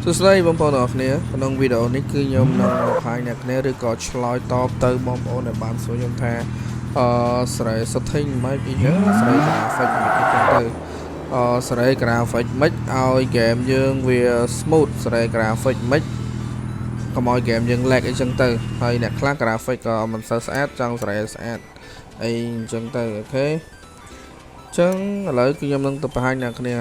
សួស្តីបងប្អូនអរគ្នាក្នុងវីដេអូនេះគឺខ្ញុំនឹងបង្ហាញអ្នកគ្នាឬក៏ឆ្លើយតបទៅបងប្អូនដែលបានសួរខ្ញុំថាស្រី setting មិនអីចឹងស្រី graphic មិនអីចឹងទៅស្រី graphic មិនឲ្យហ្គេមយើងវា smooth ស្រី graphic មិនកុំឲ្យហ្គេមយើង lag អីចឹងទៅហើយអ្នកខ្លះ graphic ក៏មិនសូវស្អាតចង់ស្រីស្អាតអីចឹងទៅអូខេចឹងឥឡូវគឺខ្ញុំនឹងទៅបង្ហាញអ្នកគ្នា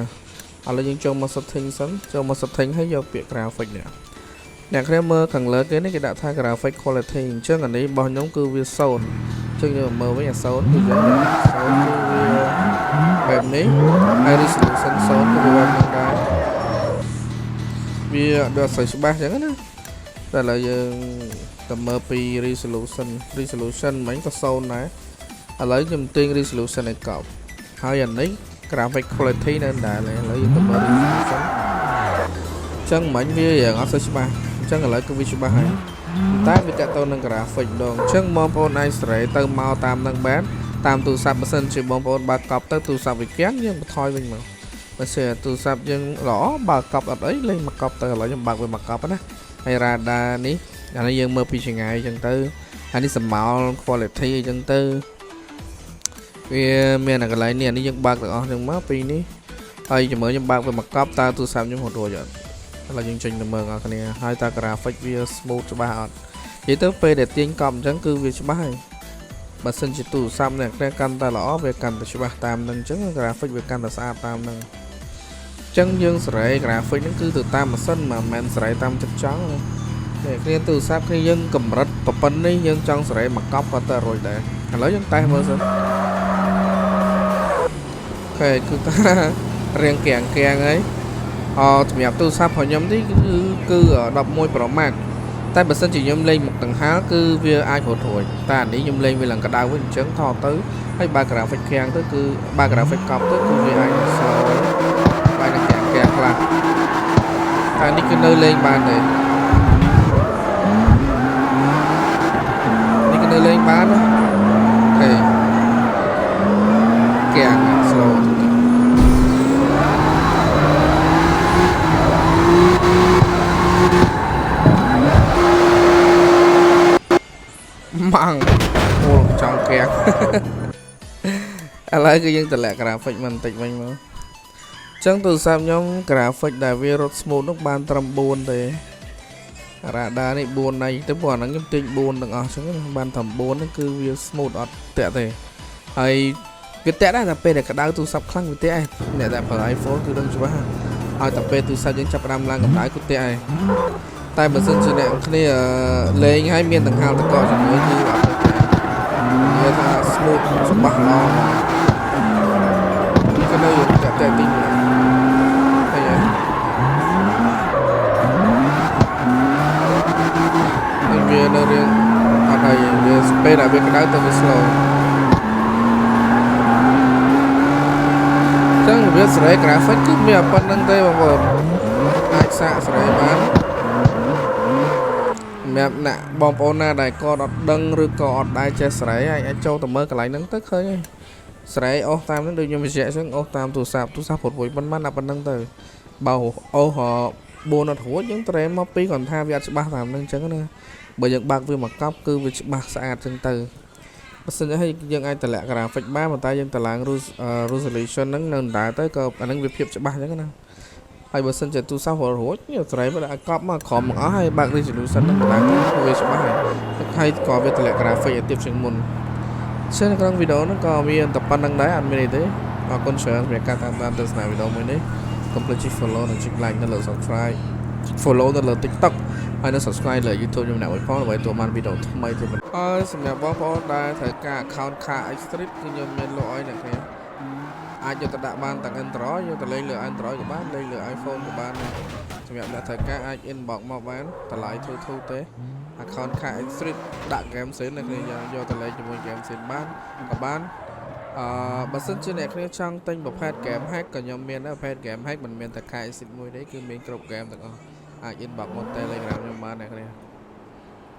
ឥឡូវយើងចូលមក setting សិនចូលមក setting ហើយយកពាក្យ graphic នេះអ្នកគ្នាមើលខាងលើគេនេះគេដាក់ថា graphic quality អញ្ចឹងអានេះរបស់ខ្ញុំគឺវា0អញ្ចឹងយើងមើលវិញអា0គឺយើង0គឺវាបែបនេះហើយ resolution 0គឺវាបែបហ្នឹងដែរវាអត់សូវច្បាស់អញ្ចឹងណាតែឥឡូវយើងទៅមើលពី resolution មិញក៏0ដែរឥឡូវខ្ញុំទាញ resolution ឲ្យកប់ហើយអានេះgraphic quality នៅដែរឥឡូវយើងទៅមើល resolution ចឹងមិញវាយ៉ាងអត់សូវច្បាស់អញ្ចឹងឥឡូវគឺវាច្បាស់ហើយតែវាតទៅនឹង graphic ដងអញ្ចឹងបងប្អូនអាចសេរីទៅមកតាមនឹងបានតាមទូរស័ព្ទបើសិនជាបងប្អូនបើកប់ទៅទូរស័ព្ទវាគាំងយើងបន្ថយវិញមកបើសិនទូរស័ព្ទយើងល្អបើកប់អត់អីលេងមកកប់ទៅឥឡូវខ្ញុំបើកវាមកកប់ណាហើយ radar នេះអានេះយើងមើលពីចម្ងាយអញ្ចឹងទៅអានេះសម្មាល់ quality អញ្ចឹងទៅវាមានកន្លែងនេះអានេះយើងបើកទាំងអស់ហ្នឹងមកពីនេះហើយជាមួយខ្ញុំបើកវាមកកប់តើទូរស័ព្ទខ្ញុំហត់រួចអត់ឥឡូវយើងចេញទៅមើលអ្នកគ្នាហើយតើ graphic វា smooth ច្បាស់អត់និយាយទៅពេលដែលទាញកប់អញ្ចឹងគឺវាច្បាស់ហើយបើសិនជាទូរស័ព្ទអ្នកគ្នាកាន់តែល្អវាកាន់តែច្បាស់តាមនឹងអញ្ចឹង graphic វាកាន់តែស្អាតតាមនឹងអញ្ចឹងយើងសេរី graphic ហ្នឹងគឺទៅតាមម៉ាស៊ីនមិនមែនសេរីតាមចិត្តចង់ទេគ្នាទូរស័ព្ទគ្នាយើងកម្រិតប៉ុណ្្នេះយើងចង់សេរីមកកប់ក៏ទៅរួចដែរឥឡូវយើងតេស្តមើលសិនគឺថារៀងកៀងហើយសម្រាប់ទូរស័ព្ទរបស់ខ្ញុំនេះគឺ11 Pro Max តែបើសិនជាខ្ញុំលេងមុខដង្ហាលគឺវាអាចរត់រួចតែអានេះខ្ញុំលេងវាឡើងក្តៅវិញអញ្ចឹងថតទៅហើយបើ graphic ខាងទៅគឺបើ graphic កប់ទៅគឺវាអាច slow បែរកៀងខ្លះតែនេះគឺនៅលេងបានទេនេះគឺនៅលេងបានណាអូខេកៀង slowម៉ងអូចង់កៀងឥឡូវគឺយើងតម្លាក់ graphic មិនបន្តិចវិញមកអញ្ចឹងទូរស័ព្ទខ្ញុំ graphic ដែលវារត់ smooth នោះបានត្រឹម4ទេ radar នេះ4ណៃទៅព្រោះអាហ្នឹងខ្ញុំទិញ4ទាំងអស់អញ្ចឹងបានត្រឹម4ហ្នឹងគឺវា smooth អត់តាក់ទេហើយវាតាក់ដែរតែពេលដែលក្តៅទូរស័ព្ទខ្លាំងវាតាក់ឯងអ្នកដែលប្រើ iPhone គឺដឹងច្បាស់ហើយតែពេលទូរស័ព្ទយើងចាប់ផ្ដើមឡើងកម្ដៅគឺតាក់ឯងតែបើសិនជាអ្នកគ្នាលេងហើយមានដង្ហើមតកជាមួយគឺអត់ទៅនិយាយថា smooth ច្បាស់ល្អនេះក៏នៅតែទីនេះហើយវានៅរៀងអត់ហើយវាពេលដែលវាក្តៅទៅវា slow ចឹងវាសេរី graphic គឺមានប៉ុណ្្នឹងទេបងប្អូនអាចសាកសេរីបានសម្រាប់អ្នកបងប្អូនណាដែលគាត់អត់ដឹងឬក៏អត់ដែរចេះសេរីអាចចូលទៅមើលកន្លែងហ្នឹងទៅឃើញហើយសេរីអូសតាមហ្នឹងដូចខ្ញុំបញ្ជាក់អញ្ចឹងអូសតាមទូរស័ព្ទពុតរួចប៉ុន្មានតែប៉ុណ្្នឹងទៅបើអូស4អត់រួចយើងត្រេមមកពីគាត់ថាវាអត់ច្បាស់តាមហ្នឹងអញ្ចឹងណាបើយើងបើកវាមកកប់គឺវាច្បាស់ស្អាតអញ្ចឹងទៅបើសិនជាយើងអាចតម្លាក់ graphic បានប៉ុន្តែយើងតម្លើង resolution ហ្នឹងនៅដដែលទៅក៏អាហ្នឹងវាភាពច្បាស់អញ្ចឹងណាហើយបើសិនជាទូរស័ព្ទរួចយើងត្រូវតែឲ្យកប់មកក្រោមមកអស់ហើយបើក resolution ហ្នឹងឡើងទៅវាច្បាស់ហើយក៏វាតម្លាក់ graphic ឲ្យទៀតជាងមុនចឹងក្នុងវីដេអូហ្នឹងក៏មានតែប៉ុណ្្នឹងដែរអត់មានអីទេអរគុណច្រើនសម្រាប់ការតាមដានទស្សនាវីដេអូមួយនេះកុំភ្លេចចុច follow និងចុច like នៅលើ subscribe follow នៅលើ TikTok ហើយនៅ subscribe លើ YouTube ខ្ញុំអ្នកមួយផងដើម្បីទទួលបានវីដេអូថ្មីៗហើយសម្រាប់បងប្អូនដែលត្រូវការ account KXStreet គឺខ្ញុំមានលក់ឲ្យអ្នកគ្នាអាចយកទៅដាក់បានទាំង Android យកទៅលេងលើ Android ក៏បានលេងលើ iPhone ក៏បានសម្រាប់អ្នកត្រូវការអាច inbox មកបានតម្លៃធូរទេ account KXStreet ដាក់ game ផ្សេងអ្នកគ្នាយកទៅលេងជាមួយ game ផ្សេងបានក៏បានបើសិនជាអ្នកគ្នាចង់ទិញប្រភេទ game hack ក៏ខ្ញុំមានដែរប្រភេទ game hack មិនមែនតែ KXStreet មួយទេគឺមានគ្រប់ game ទាំងអស់អាច inbox មក Telegram ខ្ញុំបានអ្នកគ្នា